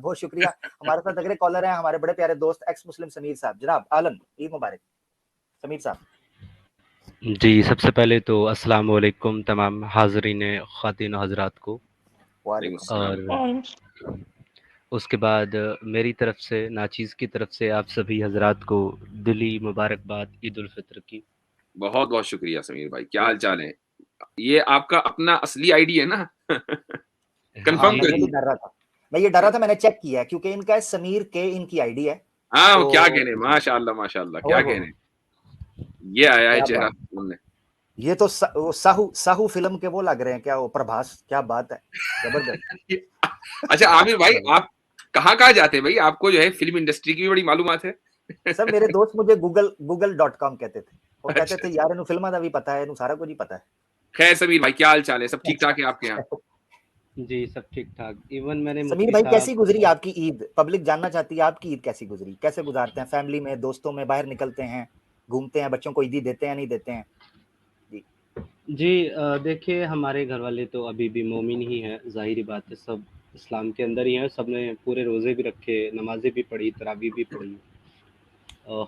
بہت شکریہ. ہمارے ساتھ اگلے کالر ہیں ہمارے بڑے پیارے دوست ایکس مسلم سمیر صاحب. جناب عالم عید مبارک. سمیر صاحب. جی سب سے پہلے تو السلام علیکم تمام حاضرین خواتین و حضرات کو. وعلیکم اور اس کے بعد میری طرف سے ناچیز کی طرف سے آپ سبھی حضرات کو دلی مبارکباد عید الفطر کی. بہت بہت شکریہ سمیر بھائی. کیا حال چال ہے؟ یہ آپ کا اپنا اصلی آئی ڈی ہے نا؟ کنفرم کر دیجیے. میں یہ ڈر رہا تھا, میں نے چیک کیا کیونکہ ان کا سمیر کے ان کی آئی ڈی ہے. ہاں کیا کہنے, ماشاء اللہ ماشاء اللہ, کیا کہنے. یہ آیا ہے چہرہ سامنے. یہ تو ساہو فلم کے وہ لگ رہے ہیں کیا, وہ پربھاس. کیا بات ہے, زبردست. اچھا عامر بھائی آپ کہاں جاتے ہیں بھائی؟ آپ کو جو ہے فلم انڈسٹری کی بھی بڑی معلومات ہے. سر میرے دوست مجھے google.com کہتے تھے. وہ کہتے تھے یار انہوں فلموں کا بھی پتا ہے, انہوں سارا کچھ ہی پتا ہے. خیر سمیر بھائی کیا حال چال ہے؟ سب ٹھیک ٹھاک ہے آپ کے یہاں؟ جی سب ٹھیک ٹھاک. ایون میں نے سمیر بھائی کیسی گزری آپ کی عید؟ پبلک جاننا چاہتی ہے آپ کی عید کیسی گزری, کیسے گزارتے ہیں فیملی میں, دوستوں میں, باہر نکلتے ہیں, گھومتے ہیں, بچوں کو عیدی دیتے ہیں نہیں دیتے ہیں؟ جی دیکھیے ہمارے گھر والے تو ابھی بھی مومن ہی ہیں, ظاہری بات ہے, سب اسلام کے اندر ہی ہیں. سب نے پورے روزے بھی رکھے, نمازیں بھی پڑھی, تراویح بھی پڑھی.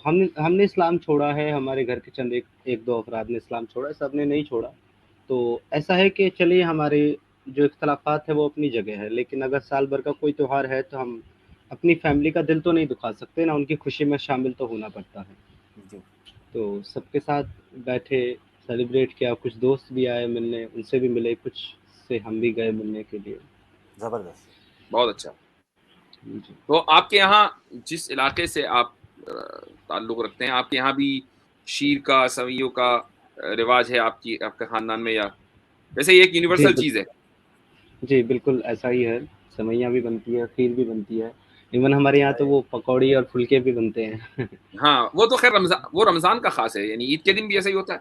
ہم نے اسلام چھوڑا ہے, ہمارے گھر کے چند ایک دو افراد نے اسلام چھوڑا, سب نے نہیں چھوڑا. تو ایسا ہے کہ چلیے ہمارے جو اختلافات ہے وہ اپنی جگہ ہے, لیکن اگر سال بھر کا کوئی تہوار ہے تو ہم اپنی فیملی کا دل تو نہیں دکھا سکتے نا, ان کی خوشی میں شامل تو ہونا پڑتا ہے. تو سب کے ساتھ بیٹھے, سیلیبریٹ کیا. کچھ دوست بھی آئے ملنے, ان سے بھی ملے, کچھ سے ہم بھی گئے ملنے کے لیے. زبردست, بہت اچھا. تو آپ کے یہاں جس علاقے سے آپ تعلق رکھتے ہیں, آپ کے یہاں بھی شیر کا, سویوں کا رواج ہے آپ کے خاندان میں, یا ویسے یہ ایک یونیورسل چیز ہے؟ جی بالکل ایسا ہی ہے. سویاں بھی بنتی ہے, کھیر بھی بنتی ہے. ایون ہمارے یہاں تو وہ پکوڑی اور پھلکے بھی بنتے ہیں. ہاں وہ تو خیر رمضان کا خاص ہے, یعنی عید کے دن بھی ایسا ہی ہوتا ہے.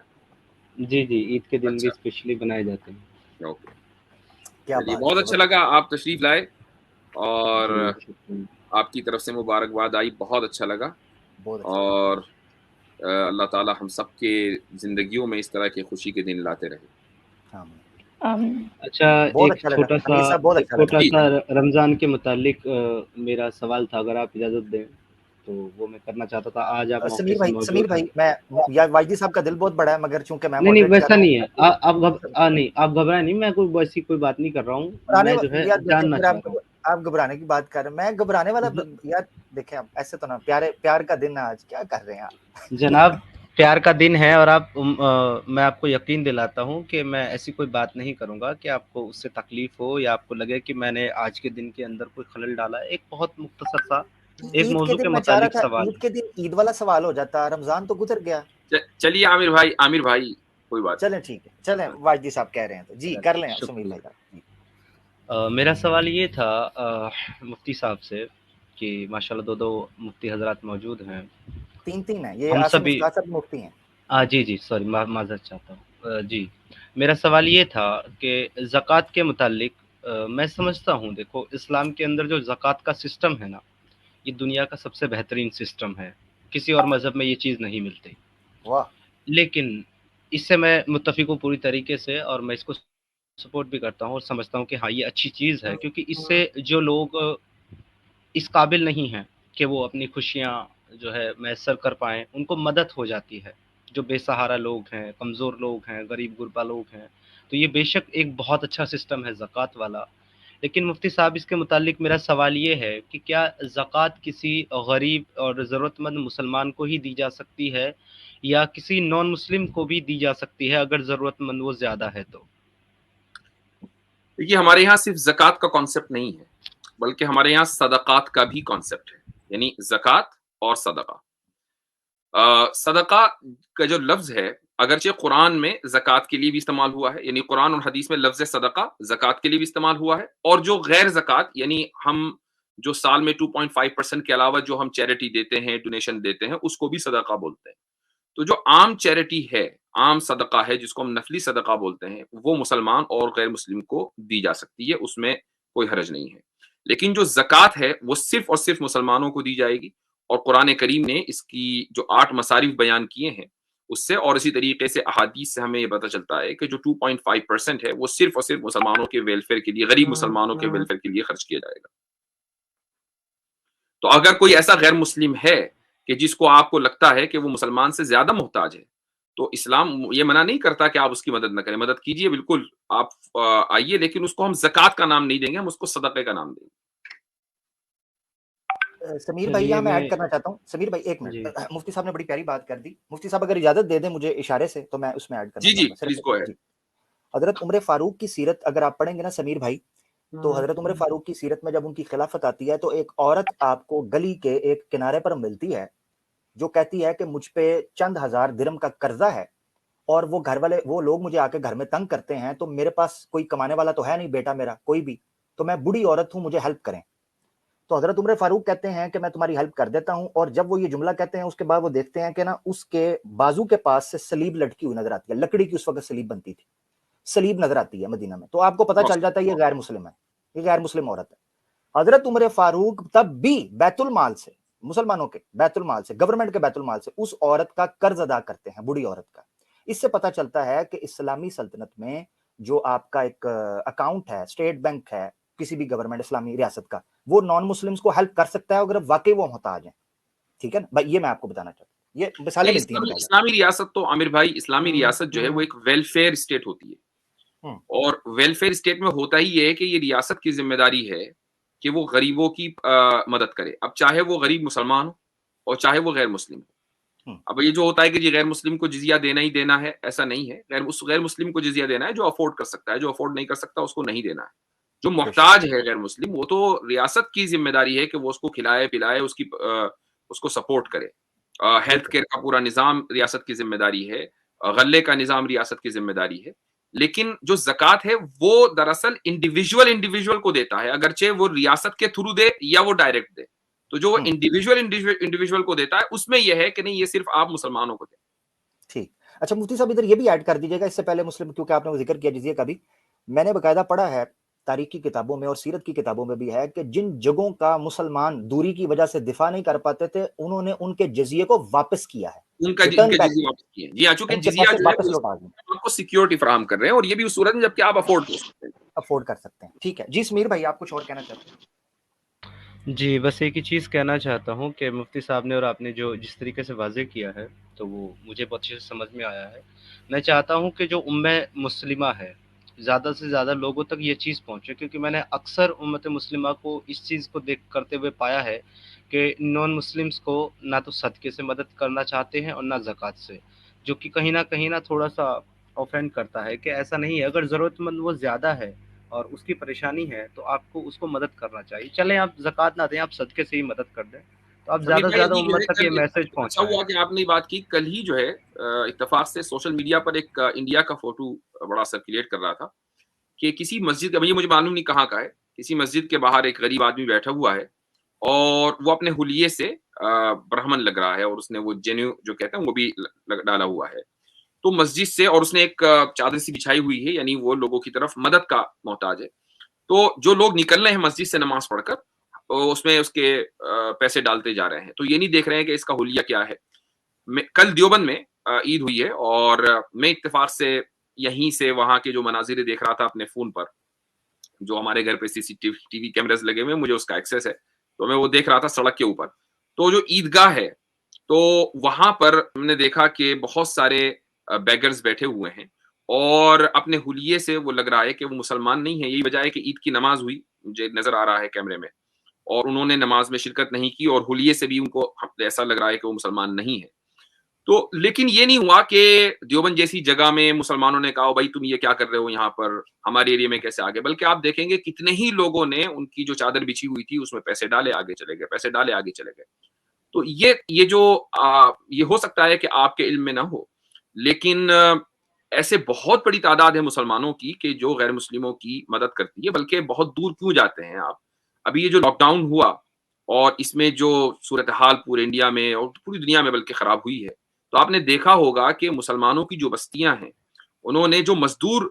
جی عید کے دن بھی اسپیشلی بنائے جاتے ہیں. اوکے, چلیے بہت اچھا لگا آپ تشریف لائے, اور آپ کی طرف سے مبارکباد آئی, بہت اچھا لگا. اور اللہ تعالی ہم سب کے زندگیوں میں اس طرح کے خوشی کے دن لاتے رہے. اچھا ایک چھوٹا سا رمضان کے متعلق میرا سوال تھا, اگر آپ اجازت دیں تو وہ میں کرنا چاہتا تھا. آج آپ موقع سے موجود سمیر بھائی, میں واجدی صاحب کا دل بہت بڑا ہے, مگر چونکہ میں نہیں ویسا نہیں ہے. آپ گھبرائیں نہیں, میں ویسی کوئی بات نہیں کر رہا ہوں. میں جو ہے جاننا چاہ رہا ہوں. آپ گھبرانے کی بات کر رہے ہیں, میں گھبرانے والا یار دیکھیں آپ ایسے تو نا, پیار کا دن ہے آج, کیا کر رہے ہیں آپ جناب؟ پیار کا دن ہے, اور میں آپ کو یقین دلاتا ہوں کہ میں ایسی کوئی بات نہیں کروں گا کہ آپ کو اس سے تکلیف ہو, یا آپ کو لگے کہ میں نے آج کے دن کے اندر کوئی خلل ڈالا. ایک بہت مختصر سا ایک موضوع کے متعلق سوال. عید کے دن عید والا سوال ہو جاتا, رمضان تو گزر گیا. چلیے عامر بھائی کوئی بات. چلیں ٹھیک ہے, چلیں واجدی صاحب کہہ رہے ہیں تو جی کر لیں سمیر بھائی. میرا سوال یہ تھا مفتی صاحب سے کہ ماشاءاللہ دو مفتی حضرات موجود ہیں. تین ہیں, یہ ہم عاصم سبھی مفتی مفتی ہیں. جی سوری معذرت چاہتا ہوں. جی میرا سوال یہ تھا کہ زکوٰۃ کے متعلق میں سمجھتا ہوں, دیکھو اسلام کے اندر جو زکوٰۃ کا سسٹم ہے نا, یہ دنیا کا سب سے بہترین سسٹم ہے. کسی اور مذہب میں یہ چیز نہیں ملتی. واہ. لیکن اس سے میں متفق ہوں پوری طریقے سے, اور میں اس کو سپورٹ بھی کرتا ہوں اور سمجھتا ہوں کہ ہاں یہ اچھی چیز ہے, کیونکہ اس سے جو لوگ اس قابل نہیں ہیں کہ وہ اپنی خوشیاں جو ہے میسر کر پائیں, ان کو مدد ہو جاتی ہے. جو بے سہارا لوگ ہیں, کمزور لوگ ہیں, غریب غربا لوگ ہیں, تو یہ بے شک ایک بہت اچھا سسٹم ہے زکوٰۃ والا. لیکن مفتی صاحب اس کے متعلق میرا سوال یہ ہے کہ کیا زکوٰۃ کسی غریب اور ضرورت مند مسلمان کو ہی دی جا سکتی ہے, یا کسی نان مسلم کو بھی دی جا سکتی ہے اگر ضرورت مند وہ زیادہ ہے تو؟ دیکھیے ہمارے یہاں صرف زکوٰۃ کا کانسیپٹ نہیں ہے, بلکہ ہمارے یہاں صدقات کا بھی کانسیپٹ ہے. یعنی زکوٰۃ اور صدقہ. صدقہ کا جو لفظ ہے اگرچہ قرآن میں زکوٰۃ کے لیے بھی استعمال ہوا ہے, یعنی قرآن اور حدیث میں لفظ صدقہ زکوٰۃ کے لیے بھی استعمال ہوا ہے, اور جو غیر زکوٰۃ یعنی ہم جو سال میں 2.5% کے علاوہ جو ہم چیریٹی دیتے ہیں, ڈونیشن دیتے ہیں, اس کو بھی صدقہ بولتے ہیں. تو جو عام چیریٹی ہے, عام صدقہ ہے, جس کو ہم نفلی صدقہ بولتے ہیں, وہ مسلمان اور غیر مسلم کو دی جا سکتی ہے, اس میں کوئی حرج نہیں ہے. لیکن جو زکوٰۃ ہے وہ صرف اور صرف مسلمانوں کو دی جائے گی, اور قرآن کریم نے اس کی جو 8 مصارف بیان کیے ہیں اس سے, اور اسی طریقے سے احادیث سے ہمیں یہ پتہ چلتا ہے کہ جو 2.5% ہے وہ صرف اور صرف مسلمانوں کے ویلفیئر کے لیے, غریب مسلمانوں کے ویلفیئر کے لیے خرچ کیا جائے گا. تو اگر کوئی ایسا غیر مسلم ہے کہ جس کو آپ کو لگتا ہے کہ وہ مسلمان سے زیادہ محتاج ہے، تو اسلام یہ منع نہیں کرتا کہ آپ اس کی مدد نہ کریں، مدد کیجئے بالکل، آپ آئیے، لیکن اس کو ہم زکوٰۃ کا نام نہیں دیں گے، ہم اس کو صدقے کا نام دیں گے۔ سمیر بھائی چلیے یہاں میں میں ایڈ کرنا چاہتا ہوں، سمیر بھائی ایک جی منٹ، مفتی صاحب نے بڑی پیاری بات کر دی، مفتی صاحب اگر اجازت دے دیں مجھے اشارے سے تو میں اس میں ایڈ کرنا جی چاہوں گا پلیز صرف گو اہیڈ۔ جی۔ حضرت عمر فاروق کی سیرت اگر آپ پڑھیں گے نا سمیر بھائی، تو حضرت عمر فاروق کی سیرت میں جب ان کی خلافت آتی ہے تو ایک عورت آپ کو گلی کے ایک کنارے پر ملتی ہے جو کہتی ہے کہ مجھ پہ چند ہزار درم کا قرضہ ہے اور وہ گھر والے وہ لوگ مجھے آ کے گھر میں تنگ کرتے ہیں، تو میرے پاس کوئی کمانے والا تو ہے نہیں بیٹا میرا کوئی بھی، تو میں بوڑھی عورت ہوں، مجھے ہیلپ کریں۔ تو حضرت عمر فاروق کہتے ہیں کہ میں تمہاری ہیلپ کر دیتا ہوں، اور جب وہ یہ جملہ کہتے ہیں اس کے بعد وہ دیکھتے ہیں کہ نا اس کے بازو کے پاس سے سلیب لٹکی ہوئی نظر آتی ہے، لکڑی کی اس وقت سلیب بنتی تھی، سلیب نظر آتی ہے مدینہ میں، تو آپ کو پتہ چل جاتا ہے یہ غیر مسلم ہے، یہ غیر مسلم عورت ہے۔ حضرت عمر فاروق تب بھی بیت المال سے، مسلمانوں کے بیت المال سے، گورنمنٹ کے بیت المال سے اس عورت کا قرض ادا کرتے ہیں، بوڑھی عورت کا۔ اس سے پتہ چلتا ہے کہ اسلامی سلطنت میں جو آپ کا ایک اکاؤنٹ ہے، اسٹیٹ بینک ہے کسی بھی گورنمنٹ اسلامی ریاست کا، وہ نان مسلمز کو ہیلپ کر سکتا ہے اگر واقعی وہ محتاج ہیں، ٹھیک ہے نا بھائی، یہ میں آپ کو بتانا چاہتا ہوں، یہ مثالیں نہیں، ملتی ہیں باقاعدہ۔ اسلامی ریاست تو عامر بھائی، اسلامی ریاست جو ہے وہ ایک ویلفیئر اسٹیٹ ہوتی ہے، اور ویلفیئر اسٹیٹ میں ہوتا ہی یہ ہے کہ یہ ریاست کی ذمہ داری ہے کہ وہ غریبوں کی مدد کرے، اب چاہے وہ غریب مسلمان ہو اور چاہے وہ غیر مسلم ہو۔ اب یہ جو ہوتا ہے کہ جی غیر مسلم کو جزیہ دینا ہی دینا ہے، ایسا نہیں ہے، غیر مسلم کو جزیہ دینا ہے جو افورڈ کر سکتا ہے، جو افورڈ نہیں کر سکتا اس کو نہیں دینا ہے۔ جو محتاج ہے غیر مسلم، وہ تو ریاست کی ذمہ داری ہے کہ وہ اس کو کھلائے پلائے، اس کو سپورٹ کرے۔ ہیلتھ کیئر کا پورا نظام ریاست کی ذمہ داری ہے، غلے کا نظام ریاست کی ذمہ داری ہے، لیکن جو زکوٰۃ ہے وہ دراصل انڈیویجول کو دیتا ہے، اگرچہ وہ ریاست کے تھرو دے یا وہ ڈائریکٹ دے، تو جو وہ انڈیویجول کو دیتا ہے اس میں یہ ہے کہ نہیں، یہ صرف آپ مسلمانوں کو دیں۔ ٹھیک، اچھا مفتی صاحب ادھر یہ بھی ایڈ کر دیجیے گا اس سے پہلے مسلم، کیونکہ آپ نے وہ ذکر کیا جزیے کا بھی، میں نے باقاعدہ پڑھا ہے تاریخ کی کتابوں میں اور سیرت کی کتابوں میں بھی ہے کہ جن جگہوں کا مسلمان دوری کی وجہ سے دفاع نہیں کر پاتے تھے انہوں نے ان کے جزیے کو واپس کیا ہے، ان کے ریٹرن بیک جزیے کیا، واپس کیے، جی ہاں، چونکہ ان کے جزیہ پیسے جو ہے واپس وہ لوٹا دیں، آپ کو سیکیورٹی فراہم کر رہے ہیں، اور یہ بھی اس صورت میں جب کہ آپ افورڈ کر سکتے ہیں۔ افورڈ کر سکتے ہیں، ٹھیک ہے جی۔ سمیر بھائی آپ کچھ اور کہنا چاہتے ہیں؟ جی بس ایک ہی چیز کہنا چاہتا ہوں کہ مفتی صاحب نے اور آپ نے جو جس طریقے سے واضح کیا ہے تو وہ مجھے بہت اچھے سے سمجھ میں آیا ہے۔ میں چاہتا ہوں کہ جو امہ مسلمہ ہے زیادہ سے زیادہ لوگوں تک یہ چیز پہنچے، کیونکہ میں نے اکثر امت مسلمہ کو اس چیز کو دیکھ کرتے ہوئے پایا ہے کہ نان مسلمس کو نہ تو صدقے سے مدد کرنا چاہتے ہیں اور نہ زکوٰۃ سے، جو کہ کہیں نہ تھوڑا سا اوفینڈ کرتا ہے کہ ایسا نہیں ہے، اگر ضرورت مند وہ زیادہ ہے اور اس کی پریشانی ہے تو آپ کو اس کو مدد کرنا چاہیے، چلیں آپ زکوٰۃ نہ دیں، آپ صدقے سے ہی مدد کر دیں، تو آپ امیر زیادہ سے بھائی، زیادہ ابھی جو امت ہے تک یہ کل میسج اچھا پہنچائیں۔ ہوا کہ آپ نے یہ بات کی، کل ہی جو ہے اتفاق سے سوشل میڈیا پر ایک انڈیا کا فوٹو بڑا سرکولیٹ کر رہا تھا کہ کسی مسجد کا، مجھے معلوم نہیں کہاں کا ہے، کسی مسجد کے باہر ایک غریب آدمی بیٹھا ہوا ہے اور وہ اپنے حلیے سے برہمن لگ رہا ہے، اور اس نے وہ جنیو جو کہتے ہیں وہ بھی ڈالا ہوا ہے، تو مسجد سے، اور اس نے ایک چادر سی بچھائی ہوئی ہے، یعنی وہ لوگوں کی طرف مدد کا محتاج ہے، تو جو لوگ نکل رہے ہیں مسجد سے نماز پڑھ کر اس میں اس کے پیسے ڈالتے جا رہے ہیں، تو یہ نہیں دیکھ رہے ہیں کہ اس کا حلیہ کیا ہے۔ کل دیوبند میں عید ہوئی ہے، اور میں اتفاق سے یہیں سے وہاں کے جو مناظر دیکھ رہا تھا اپنے فون پر، جو ہمارے گھر پہ ٹی وی کیمراز لگے ہوئے ہیں، مجھے اس کا ایکسیس ہے، تو میں وہ دیکھ رہا تھا سڑک کے اوپر، تو جو عیدگاہ ہے تو وہاں پر ہم نے دیکھا کہ بہت سارے بیگرز بیٹھے ہوئے ہیں، اور اپنے حلیے سے وہ لگ رہا ہے کہ وہ مسلمان نہیں ہے، یہی وجہ ہے کہ عید کی نماز ہوئی، مجھے نظر آ رہا ہے کیمرے میں، اور انہوں نے نماز میں شرکت نہیں کی، اور حلیے سے بھی ان کو ایسا لگ رہا ہے کہ وہ مسلمان نہیں ہے۔ تو لیکن یہ نہیں ہوا کہ دیوبند جیسی جگہ میں مسلمانوں نے کہا بھائی تم یہ کیا کر رہے ہو یہاں پر، ہمارے ایریا میں کیسے آگے، بلکہ آپ دیکھیں گے کتنے ہی لوگوں نے ان کی جو چادر بچھی ہوئی تھی اس میں پیسے ڈالے، آگے چلے گئے، پیسے ڈالے، آگے چلے گئے۔ تو یہ جو یہ ہو سکتا ہے کہ آپ کے علم میں نہ ہو، لیکن ایسے بہت بڑی تعداد ہے مسلمانوں کی کہ جو غیر مسلموں کی مدد کرتی ہے، بلکہ بہت دور کیوں جاتے ہیں آپ، ابھی یہ جو لاک ڈاؤن ہوا اور اس میں جو صورتحال پورے انڈیا میں اور پوری دنیا میں بلکہ خراب ہوئی ہے، تو آپ نے دیکھا ہوگا کہ مسلمانوں کی جو بستیاں ہیں، انہوں نے جو مزدور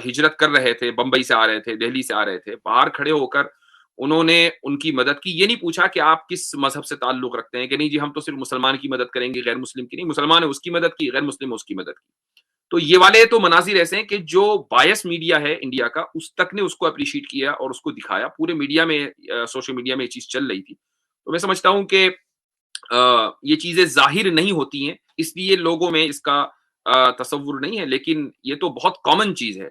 ہجرت کر رہے تھے، بمبئی سے آ رہے تھے، دہلی سے آ رہے تھے، باہر کھڑے ہو کر انہوں نے ان کی مدد کی، یہ نہیں پوچھا کہ آپ کس مذہب سے تعلق رکھتے ہیں، کہ نہیں جی ہم تو صرف مسلمان کی مدد کریں گے، غیر مسلم کی نہیں، مسلمان ہے اس کی مدد کی، غیر مسلم اس کی مدد کی۔ تو یہ والے تو مناظر ایسے ہیں کہ جو بائس میڈیا ہے انڈیا کا، اس تک نے اس کو اپریشیٹ کیا اور اس کو دکھایا، پورے میڈیا میں، سوشل میڈیا میں یہ چیز چل رہی تھی۔ تو میں سمجھتا ہوں کہ یہ چیزیں ظاہر نہیں ہوتی ہیں، اس لیے لوگوں میں اس کا تصور نہیں ہے، لیکن یہ تو بہت کامن چیز ہے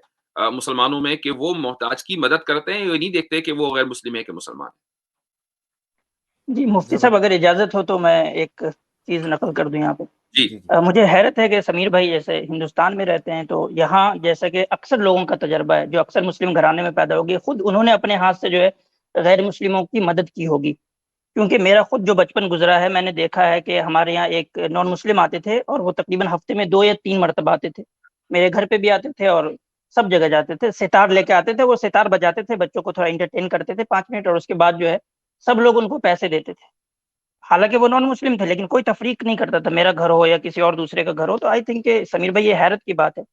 مسلمانوں میں کہ وہ محتاج کی مدد کرتے ہیں، یہ نہیں دیکھتے کہ وہ غیر مسلم ہے کہ مسلمان ہے۔ جی مفتی صاحب اگر اجازت ہو تو میں ایک چیز نقل کر دوں یہاں پہ. جی مجھے حیرت ہے کہ سمیر بھائی جیسے ہندوستان میں رہتے ہیں تو یہاں جیسا کہ اکثر لوگوں کا تجربہ ہے جو اکثر مسلم گھرانے میں پیدا ہوگی، خود انہوں نے اپنے ہاتھ سے جو ہے غیر مسلموں کی مدد کی ہوگی. کیونکہ میرا خود جو بچپن گزرا ہے میں نے دیکھا ہے کہ ہمارے یہاں ایک نان مسلم آتے تھے اور وہ تقریباً ہفتے میں 2 یا 3 مرتبہ آتے تھے. میرے گھر پہ بھی آتے تھے اور سب جگہ جاتے تھے. ستار لے کے آتے تھے، وہ ستار بجاتے تھے، بچوں کو تھوڑا انٹرٹین کرتے تھے 5 منٹ، اور اس کے بعد جو ہے سب لوگ ان کو پیسے دیتے تھے. حالانکہ وہ نان مسلم تھے لیکن کوئی تفریق نہیں کرتا تھا، میرا گھر ہو یا کسی اور دوسرے کا گھر ہو. تو آئی تھنک کہ سمیر بھائی یہ حیرت کی بات ہے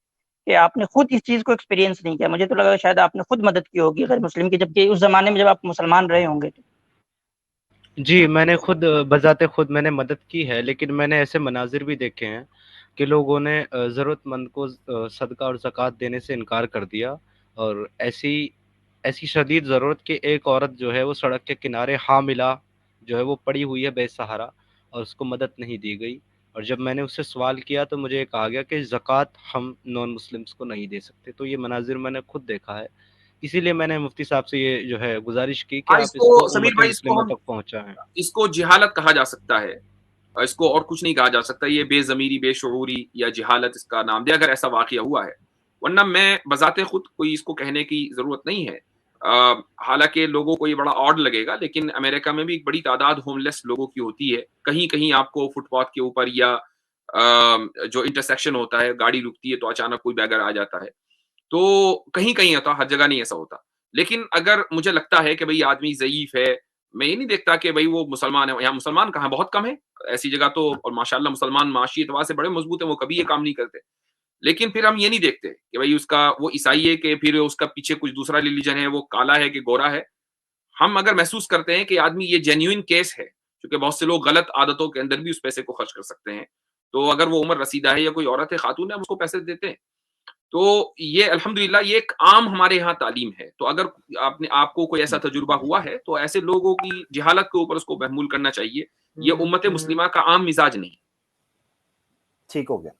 کہ آپ نے خود اس چیز کو ایکسپیرینس نہیں کیا. مجھے تو لگا شاید آپ نے خود مدد کی ہوگی غیر مسلم کی، جبکہ اس زمانے میں جب آپ مسلمان رہے ہوں گے. جی میں نے خود بذات خود میں نے مدد کی ہے، لیکن میں نے ایسے مناظر بھی دیکھے ہیں کہ لوگوں نے ضرورت مند کو صدقہ اور زکوٰۃ دینے سے انکار کر دیا، اور ایسی شدید ضرورت کہ ایک عورت جو ہے وہ سڑک کے کنارے حاملہ جو ہے وہ پڑی ہوئی ہے بے سہارا، اور اس کو مدد نہیں دی گئی. اور جب میں نے اس سے سوال کیا تو مجھے یہ کہا گیا کہ زکوٰۃ ہم نان مسلمس کو نہیں دے سکتے. تو یہ مناظر میں نے خود دیکھا ہے، اسی لیے میں نے مفتی صاحب سے یہ جو ہے گزارش کی کہ آپ اس کو سمیر امت بھائی اس کو مسلمہ ہم تک پہنچائیں. اس کو جہالت کہا جا سکتا ہے، اس کو اور کچھ نہیں کہا جا سکتا. یہ بے ضمیری، بے شعوری یا جہالت اس کا نام دے اگر ایسا واقعہ ہوا ہے، ورنہ میں بذات خود کوئی اس کو کہنے کی ضرورت نہیں ہے. حالانکہ لوگوں کو یہ بڑا آڈ لگے گا، لیکن امریکہ میں بھی ایک بڑی تعداد ہوم لیس لوگوں کی ہوتی ہے. کہیں کہیں آپ کو فٹ پاتھ کے اوپر یا جو انٹرسیکشن ہوتا ہے گاڑی رکتی ہے تو اچانک کوئی بیگر آ جاتا ہے، تو کہیں کہیں ہوتا، ہر جگہ نہیں ایسا ہوتا. لیکن اگر مجھے لگتا ہے کہ بھئی آدمی ضعیف ہے، میں یہ نہیں دیکھتا کہ بھئی وہ مسلمان ہے. یہاں مسلمان کہاں، بہت کم ہے ایسی جگہ تو، اور ماشاءاللہ مسلمان معاشی اعتبار سے بڑے مضبوط ہیں، وہ کبھی یہ کام نہیں کرتے. لیکن پھر ہم یہ نہیں دیکھتے کہ بھئی اس کا وہ عیسائی ہے کہ پھر اس کا پیچھے کچھ دوسرا ریلیجن ہے، وہ کالا ہے کہ گورا ہے. ہم اگر محسوس کرتے ہیں کہ آدمی یہ جینیوئن کیس ہے، کیونکہ بہت سے لوگ غلط عادتوں کے اندر بھی اس پیسے کو خرچ کر سکتے ہیں، تو اگر وہ عمر رسیدہ ہے یا کوئی عورت ہے، خاتون ہے، ہم اس کو پیسے دیتے ہیں. تو یہ الحمدللہ یہ ایک عام ہمارے یہاں تعلیم ہے. تو اگر آپ کو کوئی ایسا تجربہ ہوا ہے تو ایسے لوگوں کی جہالت کے اوپر اس کو محمول کرنا چاہیے. یہ امت مسلمہ کا عام مزاج نہیں. ٹھیک ہو گیا،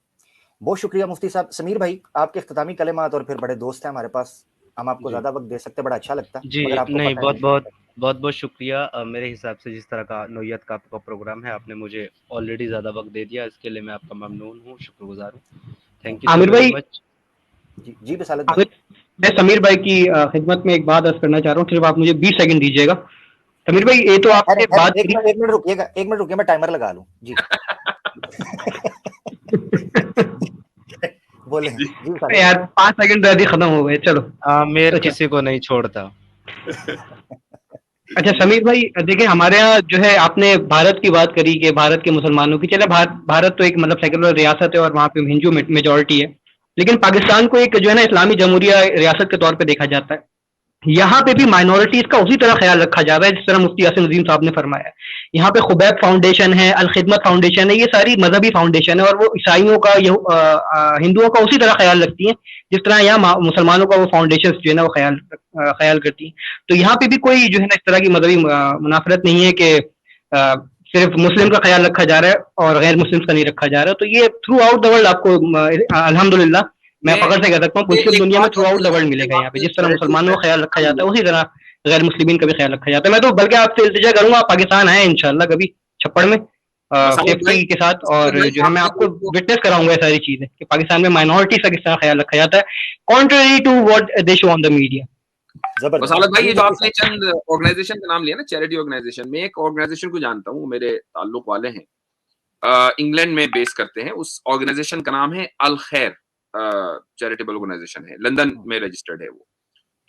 بہت شکریہ مفتی صاحب. سمیر بھائی آپ کے اختتامی کلمات، اور پھر بڑے دوست ہیں ہمارے پاس، ہم آپ کو زیادہ وقت دے سکتے، بڑا اچھا لگتا ہے. جی مگر آپ کو نہیں، پتہ ہے بہت بہت شکریہ. میرے حساب سے جس طرح کا نوعیت کا آپ کا پروگرام ہے، آپ نے مجھے آلریڈی زیادہ وقت دے دیا، اس کے لیے میں آپ کا ممنون ہوں، شکر گزار ہوں. Thank you so very much. جی بسالت بھائی. میں سمیر بھائی کی خدمت میں ایک بات عرض کرنا چاہ رہا ہوں، صرف آپ مجھے 20 سیکنڈ دیجیے گا. سمیر بھائی یہ تو آپ نے بات ایک منٹ رکیے گا، ایک منٹ رکیے، میں ٹائمر لگا لوں. جی بولیں یار 5 سیکنڈ رہتی ختم ہو گئے. چلو عامر کسی کو نہیں چھوڑتا. اچھا سمیر بھائی دیکھیں، ہمارے یہاں جو ہے آپ نے بھارت کی بات کری کہ بھارت کے مسلمانوں کی، چلے بھارت تو ایک مطلب سیکولر ریاست ہے اور وہاں پہ ہندو میجورٹی ہے، لیکن پاکستان کو ایک جو ہے نا اسلامی جمہوریہ ریاست کے طور پہ دیکھا جاتا ہے. یہاں پہ بھی مائنورٹیز کا اسی طرح خیال رکھا جا رہا ہے جس طرح مفتی یاسر نظیم صاحب نے فرمایا. یہاں پہ خبیب فاؤنڈیشن ہے، الخدمت فاؤنڈیشن ہے، یہ ساری مذہبی فاؤنڈیشن ہے، اور وہ عیسائیوں کا ہندوؤں کا اسی طرح خیال رکھتی ہیں جس طرح یہاں مسلمانوں کا وہ فاؤنڈیشن جو ہے نا وہ خیال کرتی ہیں. تو یہاں پہ بھی کوئی جو ہے نا اس طرح کی مذہبی منافرت نہیں ہے کہ صرف مسلم کا خیال رکھا جا رہا ہے اور غیر مسلم کا نہیں رکھا جا رہا. تو یہ تھرو آؤٹ دا ورلڈ آپ کو الحمدللہ میں فخر سے کہہ سکتا ہوں مسلم دنیا میں تھرو آؤٹ دا ورلڈ ملے گا. یہاں پہ جس طرح مسلمانوں کا خیال رکھا جاتا ہے اسی طرح غیر مسلمین کا بھی خیال رکھا جاتا ہے. میں تو بلکہ آپ سے التجا کروں گا، آپ پاکستان آئے انشاءاللہ کبھی چھپڑ میں سیفٹی کے ساتھ، اور جو ہے میں آپ کو وٹنس کراؤں گا یہ ساری چیزیں کہ پاکستان میں مائنورٹیز کا کس طرح خیال رکھا جاتا ہے country to what they show on the media. Wasalat بھائی، یہ جو آپ نے چند آرگنائزیشن کا نام لیا نا، چیریٹی آرگنائزیشن، میں ایک آرگنائزیشن کو جانتا ہوں، میرے تعلق والے ہیں، انگلینڈ میں بیس کرتے ہیں. اس آرگنائزیشن کا نام ہے الخیر چیریٹیبل آرگنائزیشن ہے، لندن میں رجسٹرڈ ہے وہ.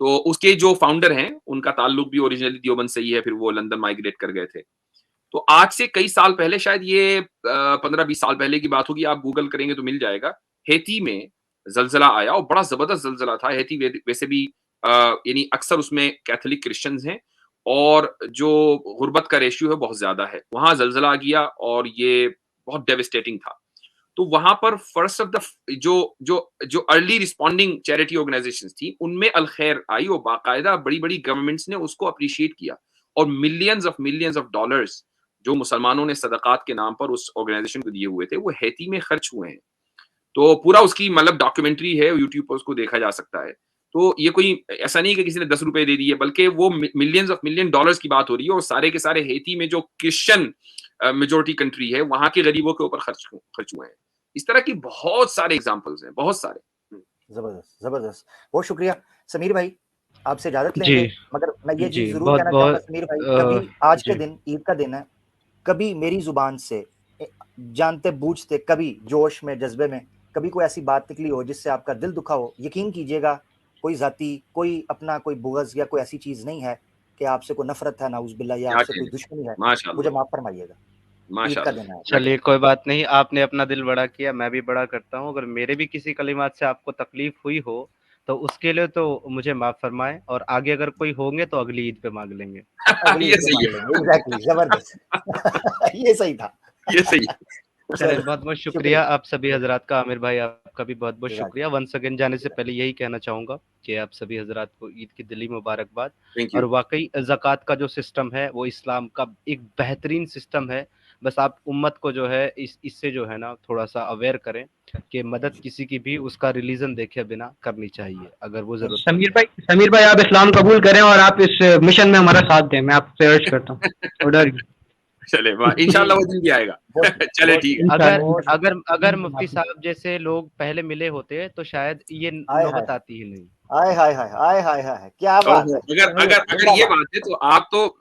تو اس کے جو فاؤنڈر ہیں ان کا تعلق بھی اوریجنلی دیوبند سے ہی ہے، پھر وہ لندن مائگریٹ کر گئے تھے. تو آج سے کئی سال پہلے، شاید یہ 15-20 سال پہلے کی بات ہوگی، آپ گوگل کریں گے تو مل جائے گا، ہیتی میں زلزلہ آیا اور بڑا زبردست زلزلہ تھا. ہیتی ویسے بھی یعنی اکثر اس میں کیتھولک کرسچنز ہیں اور جو غربت کا ریشیو ہے بہت زیادہ ہے. وہاں زلزلہ آ گیا اور یہ بہت ڈیوسٹیٹنگ تھا. تو وہاں پر فرسٹ آف دا جو ارلی رسپونڈنگ چیریٹی آرگنائزیشنز تھی ان میں الخیر آئی، اور باقاعدہ بڑی بڑی گورنمنٹس نے اس کو اپریشیٹ کیا. اور ملینز آف ڈالرز جو مسلمانوں نے صدقات کے نام پر اس آرگنائزیشن کو دیے ہوئے تھے وہ ہیتی میں خرچ ہوئے ہیں. تو پورا اس کی مطلب ڈاکیومنٹری ہے, یوٹیوب پر اس کو دیکھا جا سکتا ہے. تو یہ کوئی ایسا نہیں کہ کسی نے 10 روپے دے دیے, بلکہ وہ ملین ڈالرز کی بات ہو رہی ہے, اور سارے کے سارے ہیتی میں جو کرسچن میجورٹی کنٹری ہے وہاں کے غریبوں کے اوپر خرچ ہوئے ہیں. اس طرح کی بہت سارے ایگزامپلز ہیں, بہت سارے. زبردست زبردست, بہت شکریہ سمیر بھائی, آپ سے اجازت لیں جی گے, مگر میں یہ جی چیز ضرور بہت کہنا چاہوں گا بہت سمیر بھائی, کبھی آج کے جی دن عید کا دن ہے, کبھی میری زبان سے جانتے بوجھتے, کبھی جوش میں جذبے میں کبھی کوئی ایسی بات نکلی ہو جس سے آپ کا دل دکھا ہو, یقین کیجئے گا کوئی ذاتی, کوئی اپنا کوئی بغض یا کوئی ایسی چیز نہیں ہے کہ آپ سے کوئی نفرت ہے نعوذ باللہ, یا آپ سے کوئی دشمنی ہے, ماشاء مجھے اللہ معاف فرمائیے گا, عید ماشاء کا اللہ. دن ہے. چلیے کوئی بات نہیں, آپ نے اپنا دل بڑا کیا, میں بھی بڑا کرتا ہوں. اگر میرے بھی کسی کلمات سے آپ کو تکلیف ہوئی ہو تو اس کے لیے تو مجھے معاف فرمائیں, اور آگے اگر کوئی ہوں گے تو اگلی عید پہ مانگ لیں گے. اگلی یہ عید پہ صحیح مانگ لیں گے, ایگزیکٹلی, زبردست, یہ صحیح تھا. یہ صحیح. چلے بہت بہت شکریہ آپ سبھی حضرات کا. عامر بھائی آپ کا بھی بہت بہت شکریہ. ونس اگین جانے سے پہلے یہی کہنا چاہوں گا کہ آپ سبھی حضرات کو عید کی دلی مبارکباد. تھینک اور یو. واقعی زکوٰۃ کا جو سسٹم ہے وہ اسلام کا ایک بہترین سسٹم ہے. بس آپ امت کو جو ہے اس سے جو ہے نا تھوڑا سا اویئر کریں کہ مدد کسی کی بھی اس کا ریلیزن دیکھے بنا کرنی چاہیے اگر وہ ضرورت سمیر بھائی آپ اسلام قبول کریں اور آپ اس مشن میں ہمارا ساتھ دیں, میں آپ سے عرض کرتا ہوں. چلے انشاءاللہ وہ دن بھی آئے گا. چلے ٹھیک ہے. اگر مفتی صاحب جیسے لوگ پہلے ملے ہوتے تو شاید یہ نوبت آتی ہی نہیں. آئے ہائے ہائے آئے ہائے ہائے, کیا بات ہے. اگر یہ بات ہے تو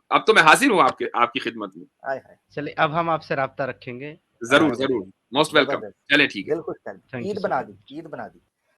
اب تو میں حاضر ہوں آپ کی خدمت میں. چلے اب ہم آپ سے رابطہ رکھیں گے. ضرور موسٹ ویلکم. چلے ٹھیک ہے. دل خوش کر, عید بنا دی.